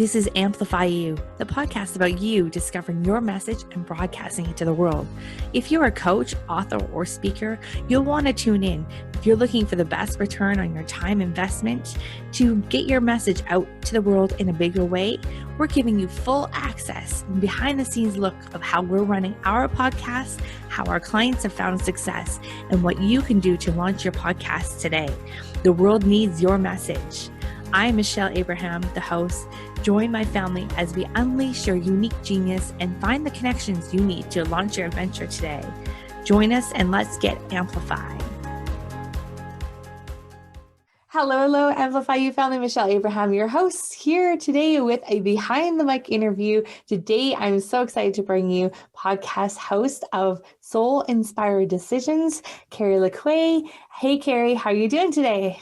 This is Amplify You, the podcast about you discovering your message and broadcasting it to the world. If you're a coach, author, or speaker, you'll want to tune in. If you're looking for the best return on your time investment to get your message out to the world in a bigger way, we're giving you full access and behind the scenes look of how we're running our podcast, how our clients have found success, and what you can do to launch your podcast today. The world needs your message. I'm Michelle Abraham, the host. Join my family as we unleash your unique genius and find the connections you need to launch your adventure today. Join us and let's get amplified. Hello, Amplify You family. Michelle Abraham, your host, here today with a behind the mic interview. Today, I'm so excited to bring you podcast host of Soul Inspired Decisions, Carrie Lecuyer. Hey, Carrie, how are you doing today?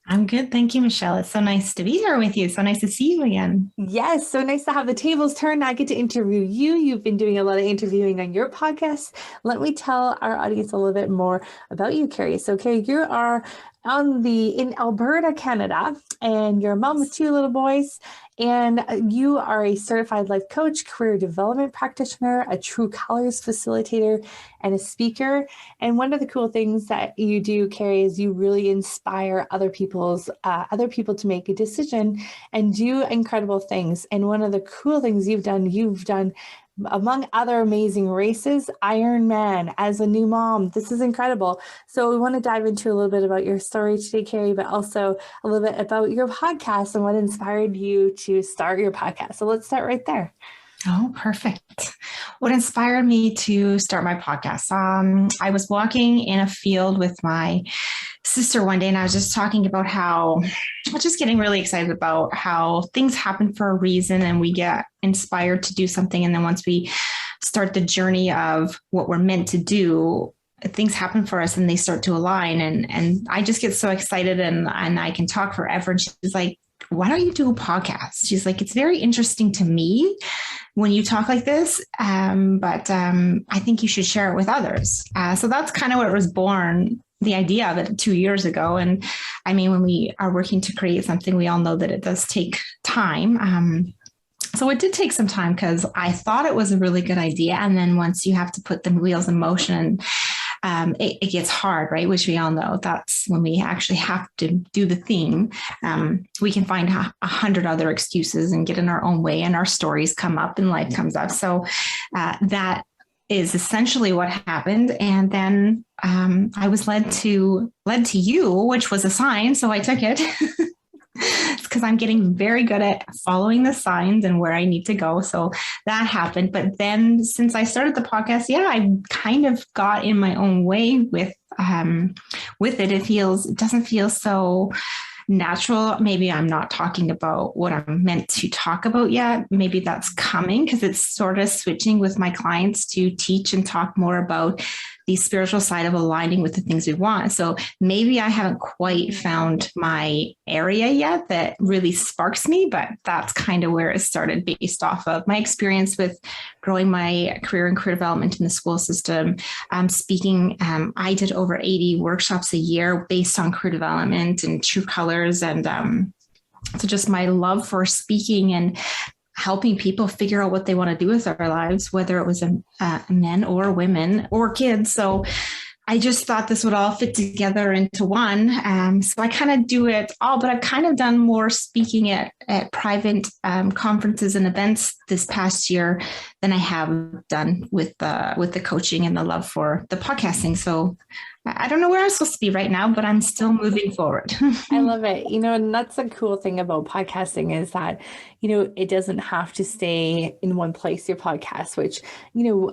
I'm good. Thank you, Michelle. It's so nice to be here with you. So nice to see you again. Yes. So nice to have the tables turned. I get to interview you. You've been doing a lot of interviewing on your podcast. Let me tell our audience a little bit more about you, Carrie. So Carrie, you are in Alberta, Canada, and you're a mom with 2 little boys, and you are a certified life coach, career development practitioner, a true Colours Facilitator, and a speaker. And one of the cool things that you do, Carrie, is you really inspire other people to make a decision and do incredible things. And one of the cool things you've done among other amazing races, Ironman as a new mom. This is incredible. So we want to dive into a little bit about your story today, Carrie, but also a little bit about your podcast and what inspired you to start your podcast. So let's start right there. Oh, perfect. What inspired me to start my podcast? I was walking in a field with my sister one day, and I was just talking about getting really excited about how things happen for a reason and we get inspired to do something. And then once we start the journey of what we're meant to do, things happen for us and they start to align. And I just get so excited and I can talk forever. And she's like, why don't you do a podcast? She's like, it's very interesting to me when you talk like this, but I think you should share it with others. So that's kind of what was born, the idea of it 2 years ago. And I mean, when we are working to create something, we all know that it does take time. So it did take some time because I thought it was a really good idea. And then once you have to put the wheels in motion, it gets hard, right? Which we all know that's when we actually have to do the thing. We can find 100 other excuses and get in our own way, and our stories come up and life comes up. So that is essentially what happened. And then I was led to you, which was a sign. So I took it. It's because I'm getting very good at following the signs and where I need to go. So that happened. But then since I started the podcast, I kind of got in my own way with it. It doesn't feel so natural. Maybe I'm not talking about what I'm meant to talk about yet. Maybe that's coming because it's sort of switching with my clients to teach and talk more about the spiritual side of aligning with the things we want. So maybe I haven't quite found my area yet that really sparks me, but that's kind of where it started based off of my experience with growing my career and career development in the school system. Speaking, I did over 80 workshops a year based on career development and true colors. And so just my love for speaking and helping people figure out what they want to do with their lives, whether it was men or women or kids. So I just thought this would all fit together into one. So I kind of do it all, but I've kind of done more speaking at private conferences and events this past year than I have done with the coaching and the love for the podcasting. So I don't know where I'm supposed to be right now, but I'm still moving forward. I love it. And that's the cool thing about podcasting is that, it doesn't have to stay in one place, your podcast, which,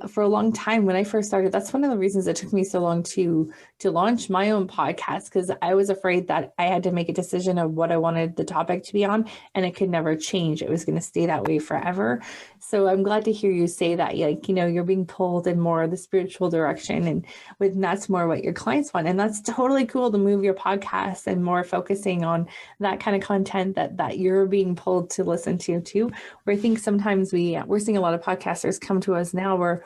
for a long time when I first started, that's one of the reasons it took me so long to launch my own podcast, because I was afraid that I had to make a decision of what I wanted the topic to be on, and it could never change. It was going to stay that way forever. So I'm glad to hear you say that, you're being pulled in more of the spiritual direction, and that's more what your clients want. And that's totally cool to move your podcast and more focusing on that kind of content that you're being pulled to listen to too. Where I think sometimes we're seeing a lot of podcasters come to us now where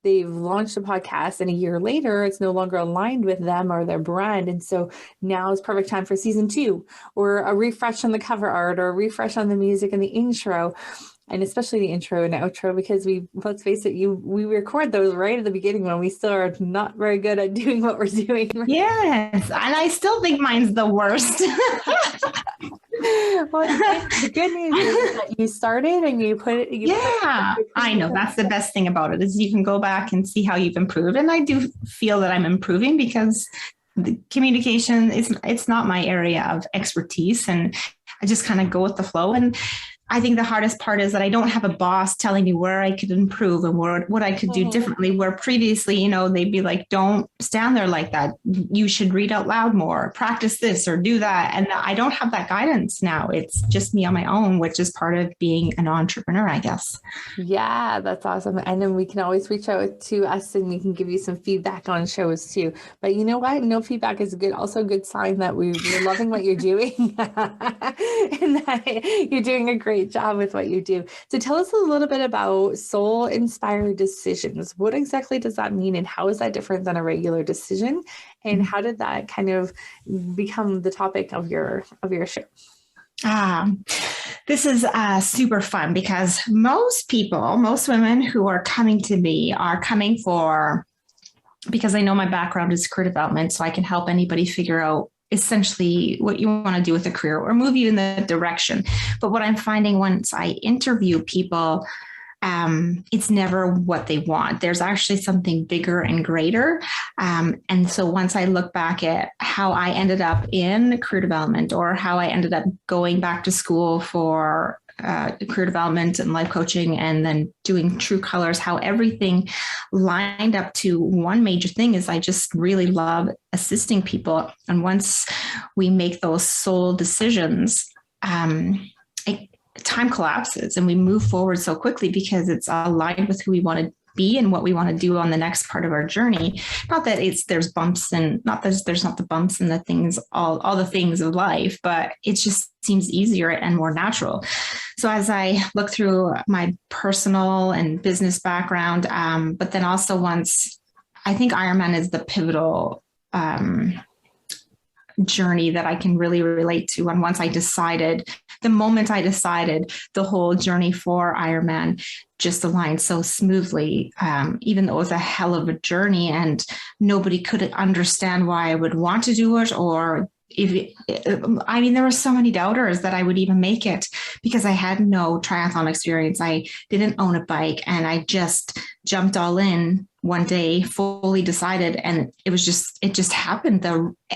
they've launched a podcast and a year later, it's no longer aligned with them or their brand. And so now is perfect time for season 2, or a refresh on the cover art, or a refresh on the music and the intro. And especially the intro and outro, because let's face it, we record those right at the beginning when we still are not very good at doing what we're doing. Yes. And I still think mine's the worst. Well, the good news is that you started and you put it. I know. That's the best thing about it, is you can go back and see how you've improved. And I do feel that I'm improving, because the communication it's not my area of expertise, and I just kind of go with the flow. And I think the hardest part is that I don't have a boss telling me where I could improve and what I could do differently, where previously, they'd be like, don't stand there like that. You should read out loud more, practice this or do that. And I don't have that guidance now. It's just me on my own, which is part of being an entrepreneur, I guess. Yeah, that's awesome. And then we can always reach out to us and we can give you some feedback on shows too. But you know what? No feedback is also a good sign that we're loving what you're doing and that you're doing a great job with what you do. So tell us a little bit about soul-inspired decisions. What exactly does that mean, and how is that different than a regular decision? And how did that kind of become the topic of your show? This is super fun, because most women who are coming to me are coming because I know my background is career development, so I can help anybody figure out essentially what you want to do with a career or move you in the direction. But what I'm finding once I interview people, it's never what they want. There's actually something bigger and greater. And so once I look back at how I ended up in career development, or how I ended up going back to school for career development and life coaching, and then doing True Colours, how everything lined up to one major thing is I just really love assisting people. And once we make those soul decisions, time collapses and we move forward so quickly, because it's aligned with who we want to be and what we want to do on the next part of our journey. Not that there's bumps, and not that there's not the bumps and the things, all the things of life, but it just seems easier and more natural. So as I look through my personal and business background, but then also once, I think Ironman is the pivotal journey that I can really relate to. And once the moment I decided, the whole journey for Ironman just aligned so smoothly, even though it was a hell of a journey and nobody could understand why I would want to do it, or there were so many doubters that I would even make it, because I had no triathlon experience. I didn't own a bike, and I just jumped all in one day, fully decided, and it just happened.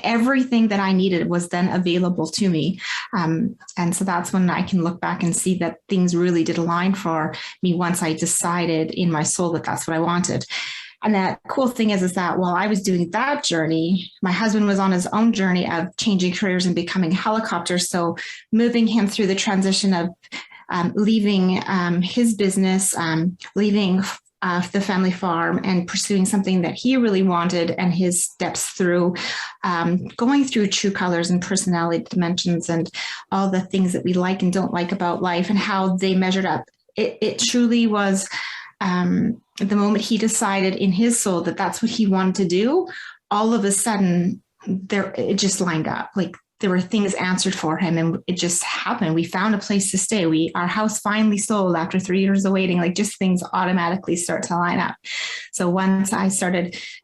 Everything that I needed was then available to me. And so that's when I can look back and see that things really did align for me once I decided in my soul that that's what I wanted. And that cool thing is that while I was doing that journey, my husband was on his own journey of changing careers and becoming a helicopter. So moving him through the transition of leaving his business, leaving the family farm, and pursuing something that he really wanted, and his steps through going through True Colours and personality dimensions and all the things that we like and don't like about life and how they measured up. It truly was the moment he decided in his soul that that's what he wanted to do. All of a sudden, it just lined up. Like, there were things answered for him, and it just happened. We found a place to stay. Our house finally sold after 3 years of waiting. Like, just things automatically start to line up. So once I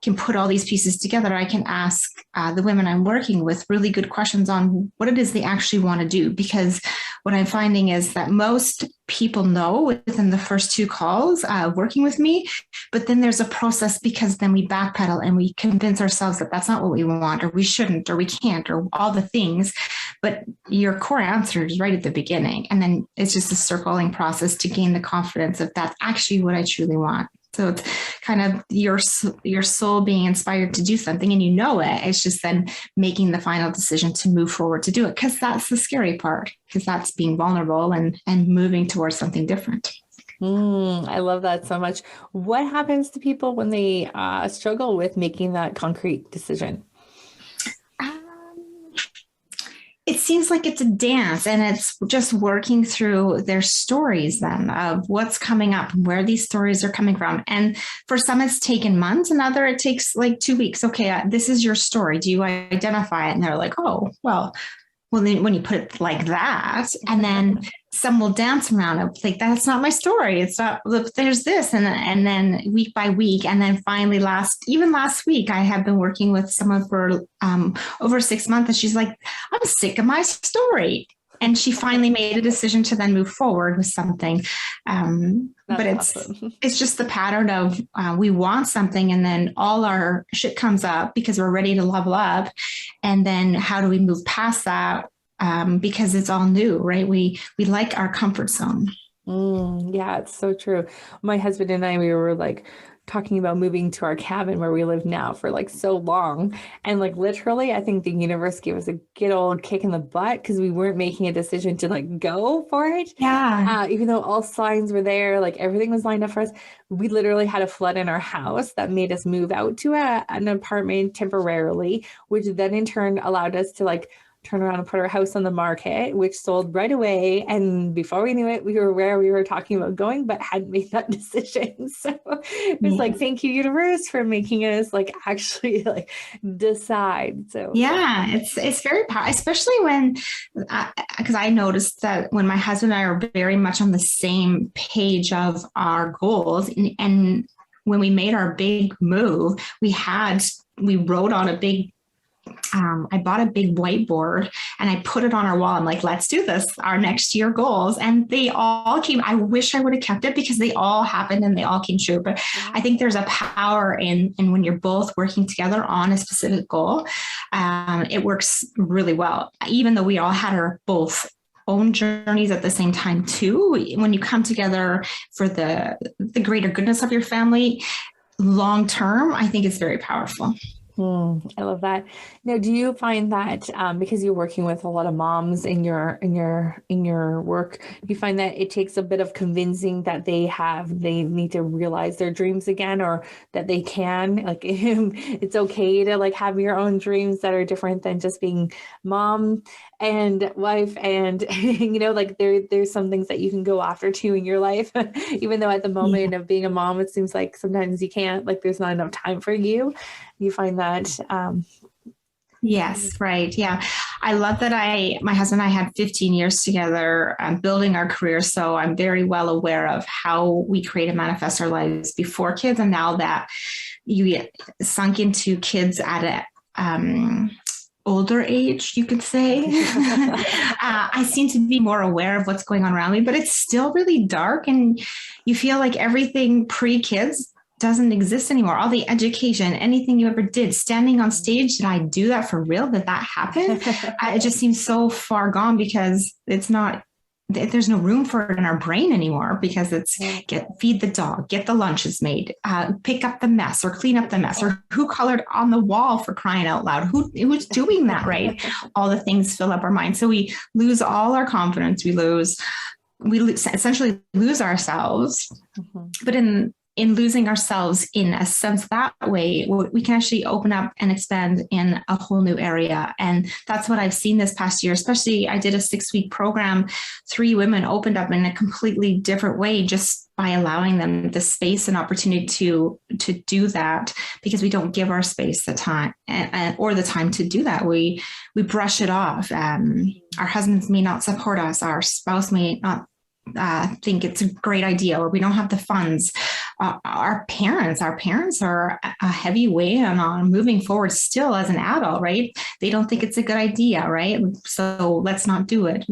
can put all these pieces together, I can ask the women I'm working with really good questions on what it is they actually want to do. Because what I'm finding is that most people know within the first 2 calls working with me, but then there's a process, because then we backpedal and we convince ourselves that that's not what we want, or we shouldn't, or we can't, or all the things. But your core answer is right at the beginning. And then it's just a circling process to gain the confidence of that's actually what I truly want. So it's kind of your soul being inspired to do something, and you know it. It's just then making the final decision to move forward to do it, because that's the scary part, because that's being vulnerable and moving towards something different. I love that so much. What happens to people when they struggle with making that concrete decision? it seems like it's a dance, and it's just working through their stories then of what's coming up and where these stories are coming from. And for some, it's taken months, and other it takes like 2 weeks. Okay, this is your story. Do you identify it? And they're like, oh, well, then when you put it like that, and then some will dance around it, like, that's not my story. It's not, look, there's this. And then week by week. And then finally last week, I have been working with someone for over 6 months. And she's like, I'm sick of my story. And she finally made a decision to then move forward with something. But awesome. It's just the pattern of we want something, and then all our shit comes up because we're ready to level up. And then how do we move past that? Because it's all new, right? We like our comfort zone. Yeah, it's so true. My husband and I, we were like talking about moving to our cabin where we live now for like so long. And like literally, I think the universe gave us a good old kick in the butt because we weren't making a decision to like go for it. Yeah. Even though all signs were there, like everything was lined up for us. We literally had a flood in our house that made us move out to an apartment temporarily, which then in turn allowed us to like turn around and put our house on the market, which sold right away. And before we knew it, we were where we were talking about going, but hadn't made that decision. So it was like, thank you, universe, for making us like actually like decide. So yeah, it's very powerful, especially when, because I noticed that when my husband and I are very much on the same page of our goals, and when we made our big move, we wrote on a big I bought a big whiteboard and I put it on our wall. I'm like, let's do this, our next year goals. And they all came. I wish I would have kept it because they all happened and they all came true. But I think there's a power in when you're both working together on a specific goal. It works really well, even though we all had our both own journeys at the same time too. When you come together for the greater goodness of your family, long term, I think it's very powerful. I love that. Now, do you find that because you're working with a lot of moms in your work, do you find that it takes a bit of convincing that they need to realize their dreams again, or that they can, like, it's okay to like have your own dreams that are different than just being mom and wife, and like there's some things that you can go after too in your life, even though at the moment of being a mom, it seems like sometimes you can't, like there's not enough time for you. You find that? Yes, right. Yeah. I love that my husband and I had 15 years together building our career. So I'm very well aware of how we create and manifest our lives before kids. And now that you get sunk into kids at a older age, you could say, I seem to be more aware of what's going on around me, but it's still really dark. And you feel like everything pre-kids doesn't exist anymore. All the education, anything you ever did, standing on stage, did I do that for real? Did that happen? It just seems so far gone because there's no room for it in our brain anymore, because it's feed the dog, get the lunches made, pick up the mess or clean up the mess, or who colored on the wall, for crying out loud, who's doing that, right? All the things fill up our mind. So we lose all our confidence. We essentially lose ourselves. But in losing ourselves in a sense that way, we can actually open up and expand in a whole new area. And that's what I've seen this past year, especially I did a 6-week program. 3 women opened up in a completely different way just by allowing them the space and opportunity to do that, because we don't give our space the time or the time to do that. We brush it off. Our husbands may not support us. Our spouse may not think it's a great idea, or we don't have the funds. Our parents are a heavy weight on moving forward still as an adult, right? They don't think it's a good idea, right? So let's not do it,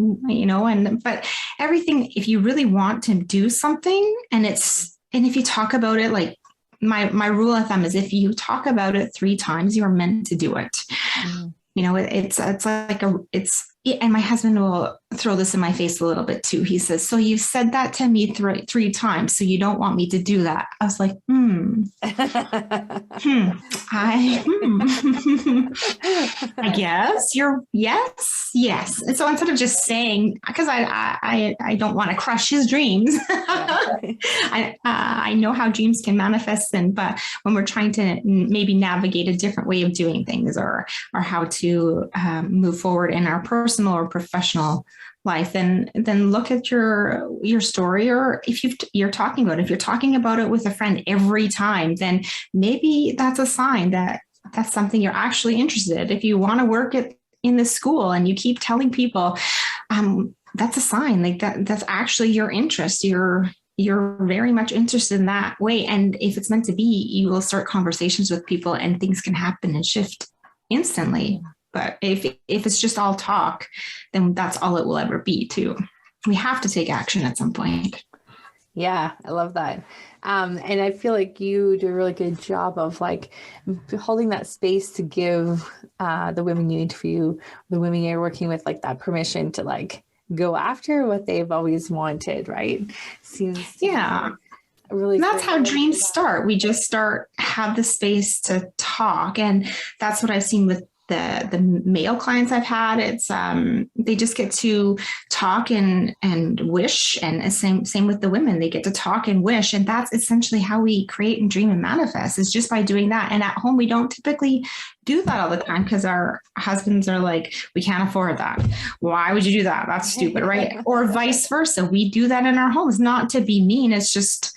but everything, if you really want to do something, and if you talk about it, like my rule of thumb is, if you talk about it 3 times, you're meant to do it. And my husband will throw this in my face a little bit too. He says, so you said that to me 3 times, so you don't want me to do that. I was like, I guess yes. And so instead of just saying, because I don't want to crush his dreams, I know how dreams can manifest, but when we're trying to maybe navigate a different way of doing things, or how to move forward in our personal or professional life, then look at your story, or if you're talking about it. If you're talking about it with a friend every time, then maybe that's a sign that that's something you're actually interested in. If you want to work in the school and you keep telling people, that's a sign like that's actually your interest. You're very much interested in that way. And if it's meant to be, you will start conversations with people and things can happen and shift instantly. But if it's just all talk, then that's all it will ever be too. We have to take action at some point. Yeah, I love that. And I feel like you do a really good job of like holding that space to give the women you interview, the women you're working with, like that permission to like go after what they've always wanted, right? Really, and that's how dreams start. We just have the space to talk. And that's what I've seen with the male clients I've had. It's they just get to talk and wish, and same with the women. They get to talk and wish, and that's essentially how we create and dream and manifest, is just by doing that. And at home, we don't typically do that all the time because our husbands are like, we can't afford that. Why would you do that? That's stupid, right? Or vice versa. We do that in our homes, not to be mean. It's just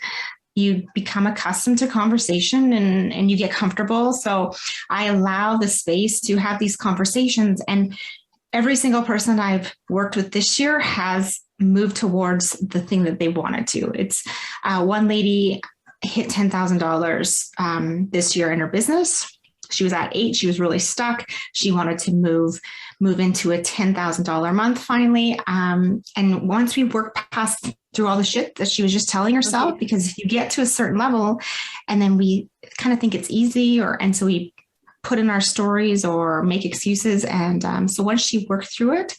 you become accustomed to conversation and you get comfortable. So I allow the space to have these conversations, and every single person I've worked with this year has moved towards the thing that they wanted to. It's one lady hit $10,000 this year in her business. She was at 8. She was really stuck. She wanted to move into a $10,000 a month finally. And once we worked past through all the shit that she was just telling herself, because if you get to a certain level and then we kind of think it's easy, and so we put in our stories or make excuses. And so once she worked through it,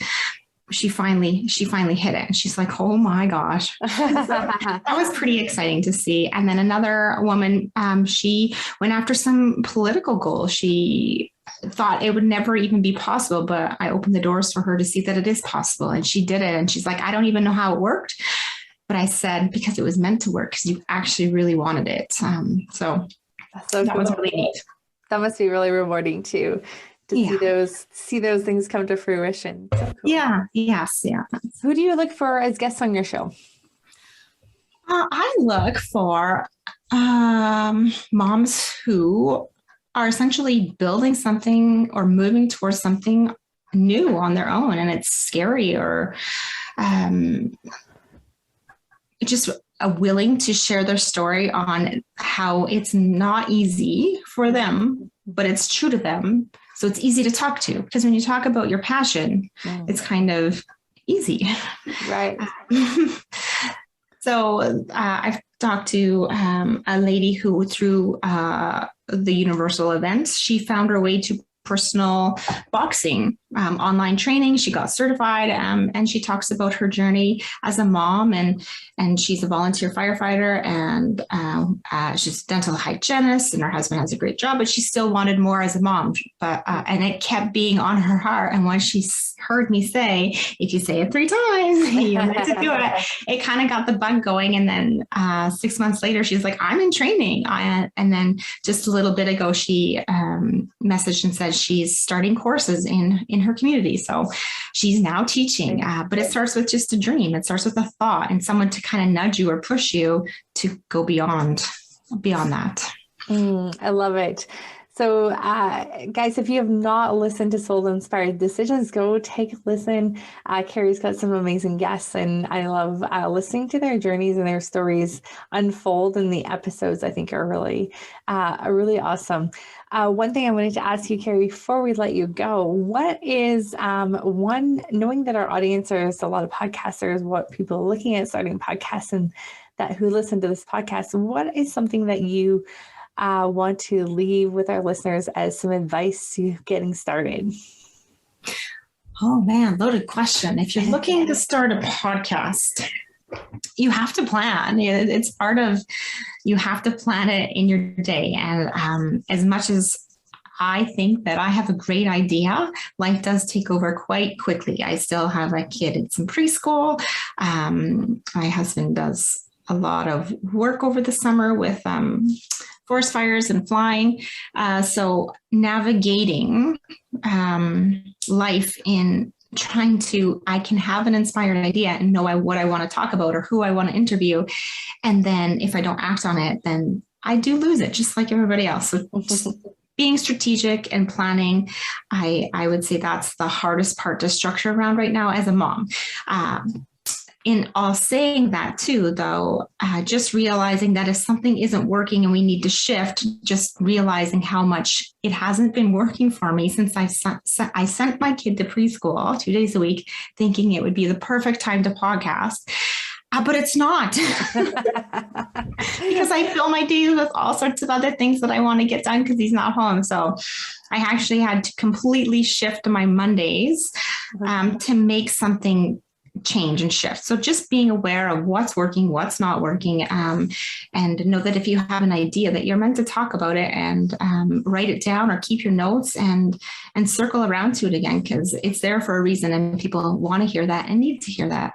she finally hit it. And she's like, oh my gosh. So that was pretty exciting to see. And then another woman, she went after some political goal. She thought it would never even be possible, but I opened the doors for her to see that it is possible. And she did it. And she's like, I don't even know how it worked. But I said, because it was meant to work, because you actually really wanted it. So that was really neat. That must be really rewarding too, to see those things come to fruition. So cool. Yeah. Yes. Yeah. Who do you look for as guests on your show? I look for moms who are essentially building something or moving towards something new on their own, and it's scary, or just willing to share their story on how it's not easy for them, but it's true to them. So it's easy to talk to, because when you talk about your passion, it's kind of easy. Right. So I've talked to a lady who, through the Universal events, she found her way to personal boxing online training. She got certified, and she talks about her journey as a mom, and she's a volunteer firefighter, and she's a dental hygienist, and her husband has a great job, but she still wanted more as a mom. But and it kept being on her heart. And once she heard me say, if you say it 3 times, you're meant to do it, it kind of got the bug going. And then 6 months later, she's like, I'm in training. And then just a little bit ago, she messaged and said she's starting courses in her community. So she's now teaching, but it starts with just a dream. It starts with a thought and someone to kind of nudge you or push you to go beyond that. I love it. So guys, if you have not listened to Soul Inspired Decisions, go take a listen. Carrie's got some amazing guests, and I love listening to their journeys and their stories unfold in the episodes. I think are really awesome. One thing I wanted to ask you, Carrie, before we let you go, what is knowing that our audience is a lot of podcasters, what people are looking at starting podcasts and that who listen to this podcast, what is something that you want to leave with our listeners as some advice to getting started? Oh man, loaded question. If you're looking to start a podcast, you have to plan. It's part of, you have to plan it in your day. And as much as I think that I have a great idea, life does take over quite quickly. I still have a kid. It's in preschool. My husband does a lot of work over the summer with forest fires and flying. So navigating life in I can have an inspired idea and know what I want to talk about or who I want to interview. And then if I don't act on it, then I do lose it, just like everybody else. So just being strategic and planning, I would say that's the hardest part to structure around right now as a mom. In all saying that too, though, just realizing that if something isn't working and we need to shift, just realizing how much it hasn't been working for me since I sent my kid to preschool 2 days a week, thinking it would be the perfect time to podcast. But it's not because I fill my days with all sorts of other things that I want to get done because he's not home. So I actually had to completely shift my Mondays to make something change and shift. So just being aware of what's working, what's not working, and know that if you have an idea that you're meant to talk about it and write it down or keep your notes and circle around to it again, because it's there for a reason and people want to hear that and need to hear that.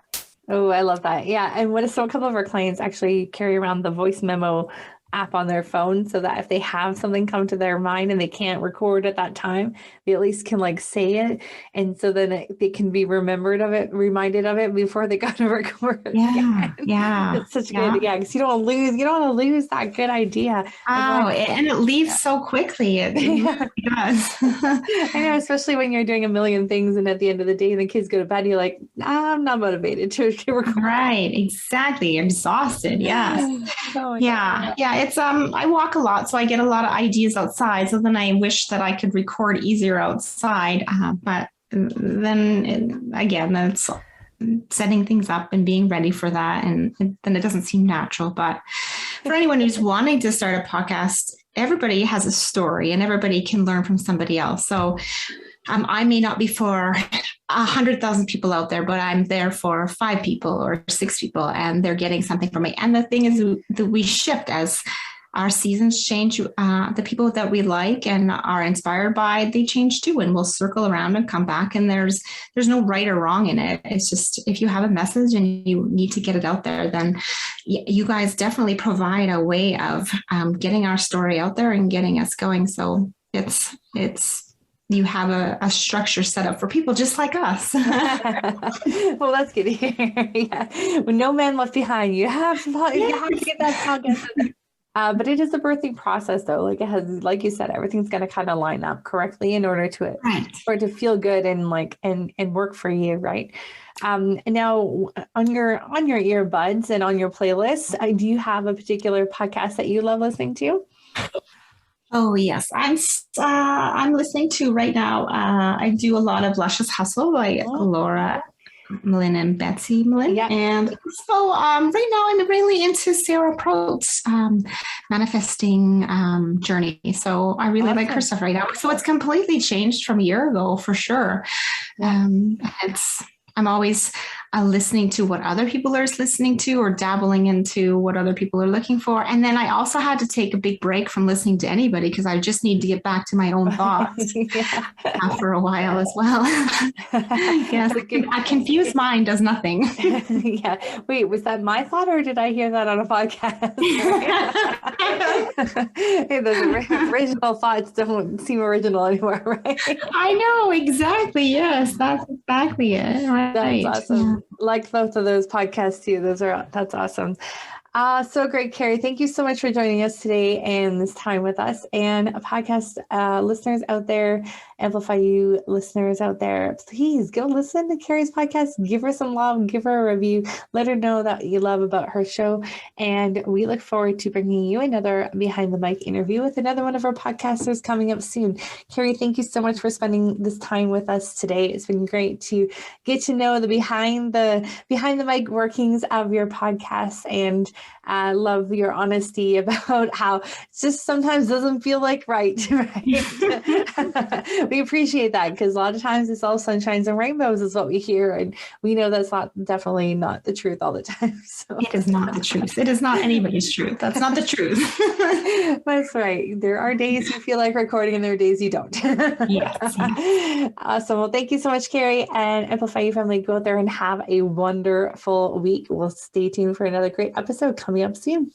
Oh, I love that. Yeah. And so a couple of our clients actually carry around the voice memo app on their phone so that if they have something come to their mind and they can't record at that time, they at least can like say it. And so then they can be reminded of it before they go to record. Yeah. Yeah. It's such good. Yeah. Because you don't want to lose that good idea. Oh, and it leaves so quickly. It really does. I know, especially when you're doing a million things and at the end of the day, the kids go to bed, you're like, I'm not motivated to record. Right. Exactly. Exhausted. Yes. Oh, yeah. Yeah. It's I walk a lot, so I get a lot of ideas outside. So then I wish that I could record easier outside. But then again, that's setting things up and being ready for that. And then it doesn't seem natural. But for anyone who's wanting to start a podcast, everybody has a story and everybody can learn from somebody else. So I may not be for 100,000 people out there, but I'm there for 5 people or 6 people, and they're getting something from me. And the thing is that we shift as our seasons change. The people that we like and are inspired by, they change too, and we'll circle around and come back. And there's no right or wrong in it. It's just if you have a message and you need to get it out there, then you guys definitely provide a way of getting our story out there and getting us going. So it's you have a structure set up for people just like us. Well, that's good to hear. Yeah. With no man left behind, you have to get that podcast. But it is a birthing process, though. Like it has, like you said, everything's going to kind of line up correctly in order to for it to feel good and work for you, right? Now on your earbuds and on your playlist, do you have a particular podcast that you love listening to? Oh yes, I'm listening to right now. I do a lot of Luscious Hustle by Laura Malin and Betsy Malin. Yeah. And so right now I'm really into Sarah Proulx's manifesting journey. So I really like her stuff right now. So it's completely changed from a year ago for sure. I'm always listening to what other people are listening to or dabbling into what other people are looking for. And then I also had to take a big break from listening to anybody because I just need to get back to my own thoughts for a while as well. Yes, a confused mind does nothing. Yeah. Wait, was that my thought or did I hear that on a podcast? Hey, those original thoughts don't seem original anymore, right? I know, exactly. Yes, that's exactly it. Right. That's awesome. Yeah. Like both of those podcasts too. That's awesome. So great, Carrie. Thank you so much for joining us today and this time with us. And podcast listeners out there, Amplify You listeners out there, please go listen to Carrie's podcast. Give her some love. Give her a review. Let her know that you love about her show. And we look forward to bringing you another Behind the Mic interview with another one of our podcasters coming up soon. Carrie, thank you so much for spending this time with us today. It's been great to get to know the behind the mic workings of your podcast and I love your honesty about how it just sometimes doesn't feel like right. We appreciate that, because a lot of times it's all sunshines and rainbows is what we hear. And we know that's definitely not the truth all the time. So it is not the truth. It is not anybody's truth. That's not the truth. that's right. There are days you feel like recording and there are days you don't. Yes. Awesome. Well, thank you so much, Carrie, and Amplify Your Family. Go out there and have a wonderful week. We'll stay tuned for another great episode coming up soon.